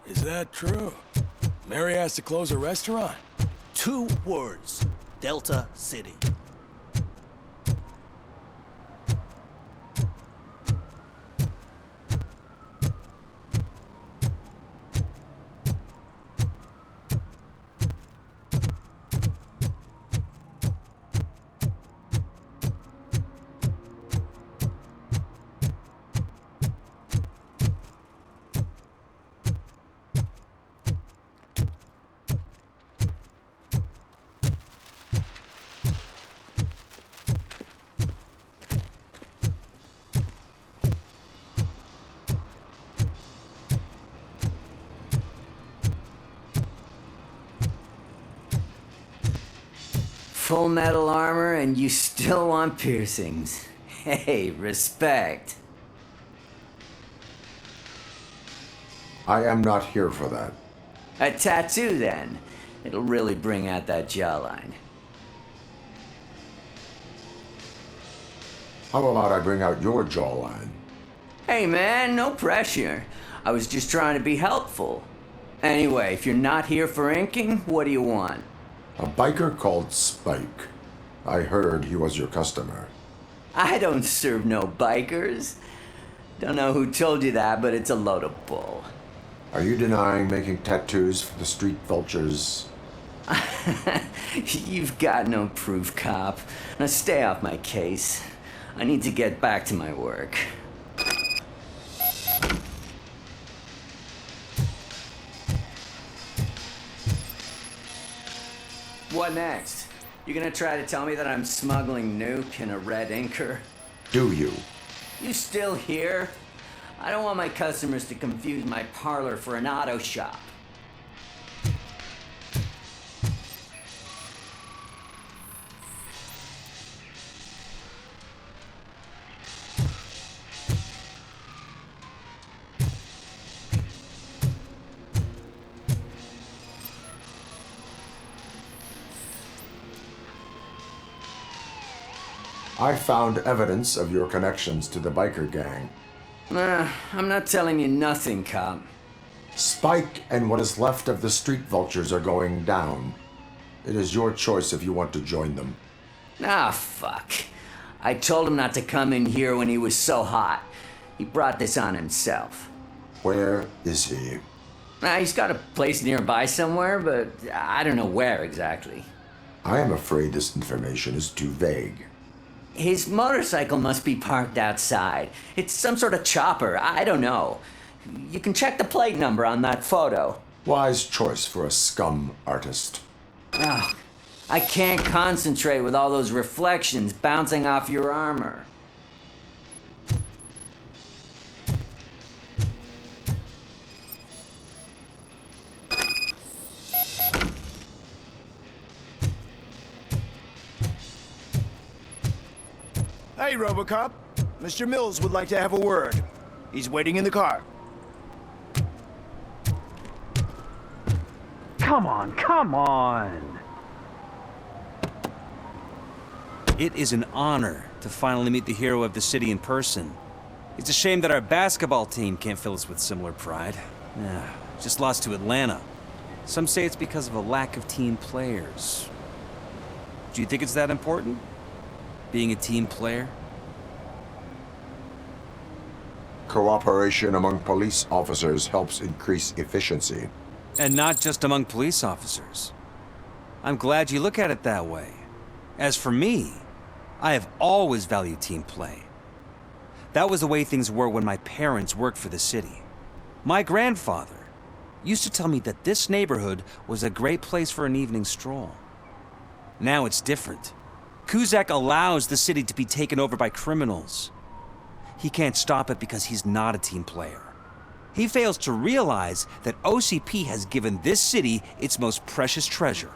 Is that true? Mary has to close her restaurant?
2 words. Delta City.
full metal armor and you still want piercings. Hey, respect.
I am not here for that.
A tattoo, then. It'll really bring out that jawline.
How about I bring out your jawline?
Hey, man, no pressure. I was just trying to be helpful. Anyway, if you're not here for inking, what do you want?
A biker called Spike. I heard he was your customer.
I don't serve no bikers. Don't know who told you that, but it's a load of bull.
Are you denying making tattoos for the street vultures?
You've got no proof, cop. Now stay off my case. I need to get back to my work. What next? You gonna try to tell me that I'm smuggling nuke in a red inker?
Do you?
You still here? I don't want my customers to confuse my parlor for an auto shop.
I found evidence of your connections to the biker gang.
I'm not telling you nothing, cop.
Spike and what is left of the street vultures are going down. It is your choice if you want to join them.
Ah, fuck. I told him not to come in here when he was so hot. He brought this on himself.
Where is he?
He's got a place nearby somewhere, but I don't know where exactly.
I am afraid this information is too vague.
His motorcycle must be parked outside. It's some sort of chopper. I don't know. You can check the plate number on that photo.
Wise choice for a scum artist.
Oh, I can't concentrate with all those reflections bouncing off your armor.
Hey, Robocop. Mr. Mills would like to have a word. He's waiting in the car.
Come on, come on!
It is an honor to finally meet the hero of the city in person. It's a shame that our basketball team can't fill us with similar pride. Just lost to Atlanta. Some say it's because of a lack of team players. Do you think it's that important? Being a team player?
Cooperation among police officers helps increase efficiency.
And not just among police officers. I'm glad you look at it that way. As for me, I have always valued team play. That was the way things were when my parents worked for the city. My grandfather used to tell me that this neighborhood was a great place for an evening stroll. Now it's different. Cusack allows the city to be taken over by criminals. He can't stop it because he's not a team player. He fails to realize that OCP has given this city its most precious treasure.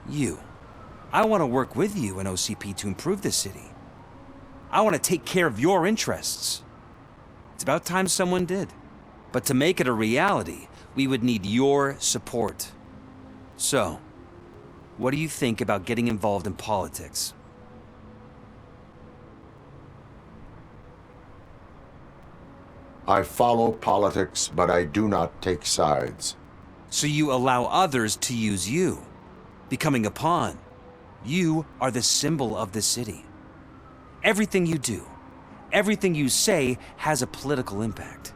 You. I want to work with you and OCP to improve this city. I want to take care of your interests. It's about time someone did. But to make it a reality, we would need your support. So, what do you think about getting involved in politics?
I follow politics, but I do not take sides.
So you allow others to use you, becoming a pawn. You are the symbol of the city. Everything you do, everything you say has a political impact.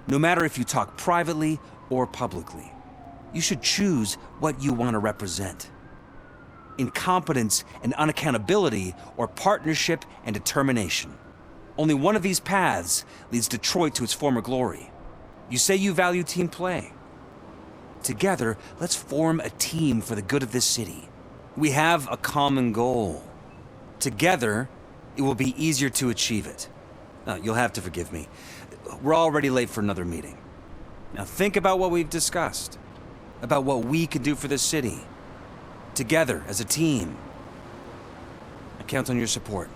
No matter if you talk privately or publicly, you should choose what you want to represent. Incompetence and unaccountability, or partnership and determination. Only one of these paths leads Detroit to its former glory. You say you value team play. Together, let's form a team for the good of this city. We have a common goal. Together, it will be easier to achieve it. You'll have to forgive me. We're already late for another meeting. Now think about what we've discussed. About what we can do for this city. together as a team. I count on your support.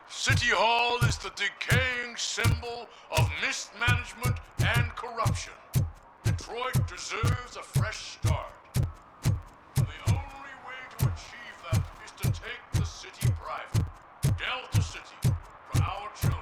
City Hall is the decaying symbol of mismanagement and corruption. Detroit deserves a fresh start. And the only way to achieve that is to take the city private. Delta City, for our children.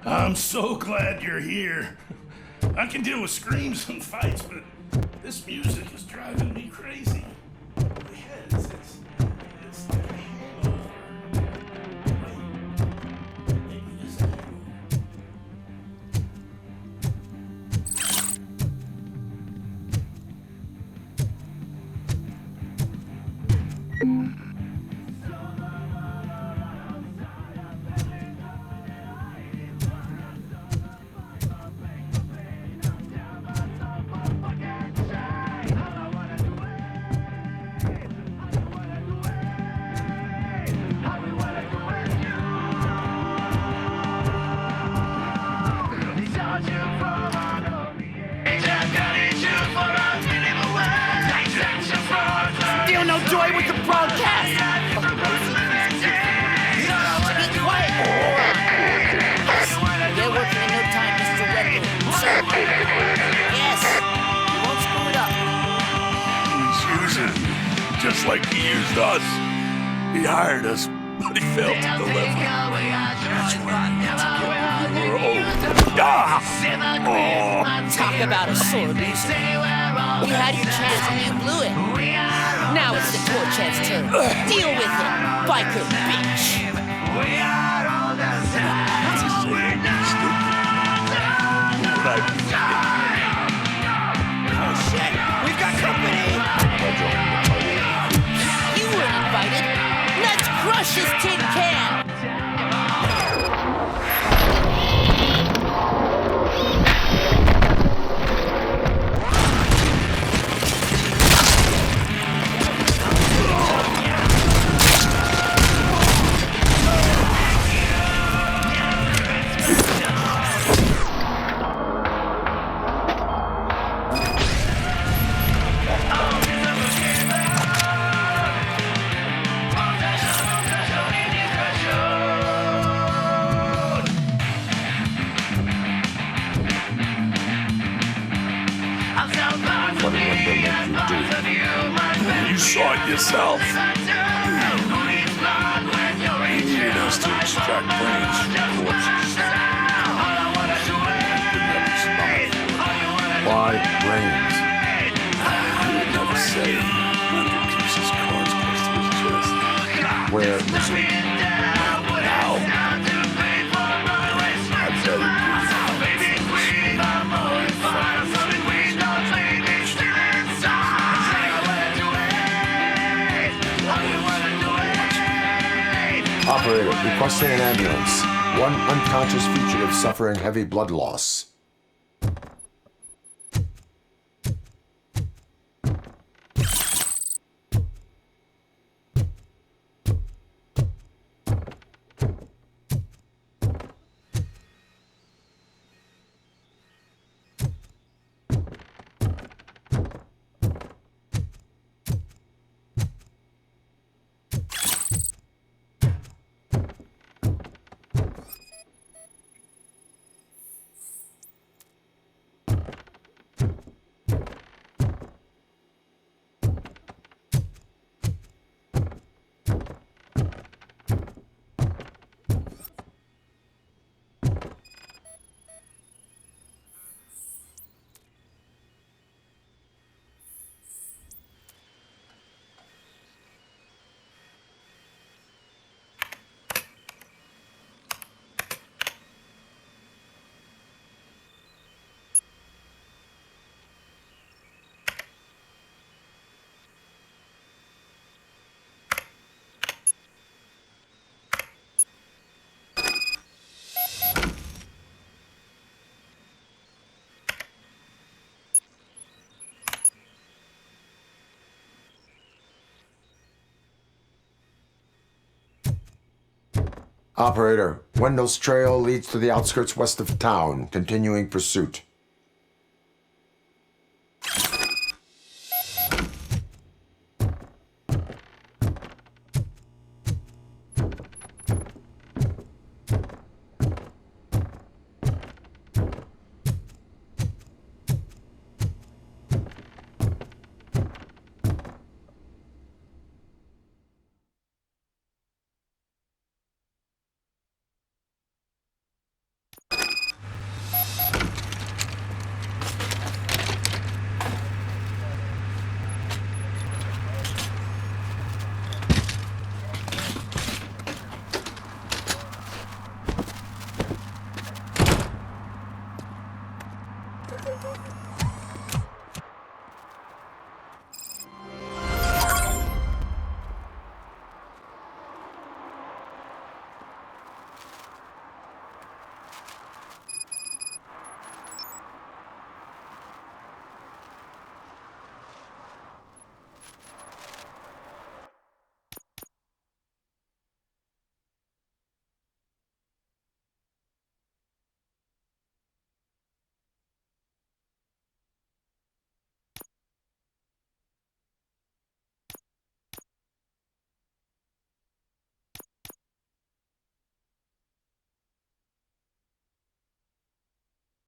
I'm so glad you're here. I can deal with screams and fights, but this music is driving me crazy. My head, it's like a hangover. Maybe this is
Feel no joy with the broadcast! Be quiet! Get working in no time, Mr. Redwood. Sir. Yes! You won't screw it up.
He's using just like he used us. He hired us, but he failed to deliver. That's right. We were old. Ah! Oh.
Talk about a sore loser. You had your chance and you blew it. Now it's the Torchhead's turn. Deal with it, biker bitch. Oh shit, we've got company. You were invited. Let's crush this tin can.
You saw it yourself. He needed us to extract brains from corpses.
Why brains?
He would never say. Andrew keeps his cards close to his chest.
Where is it?
Now. I bet he
Operator, requesting an ambulance. One unconscious fugitive suffering heavy blood loss. Operator, Wendell's trail leads to the outskirts west of town, continuing pursuit.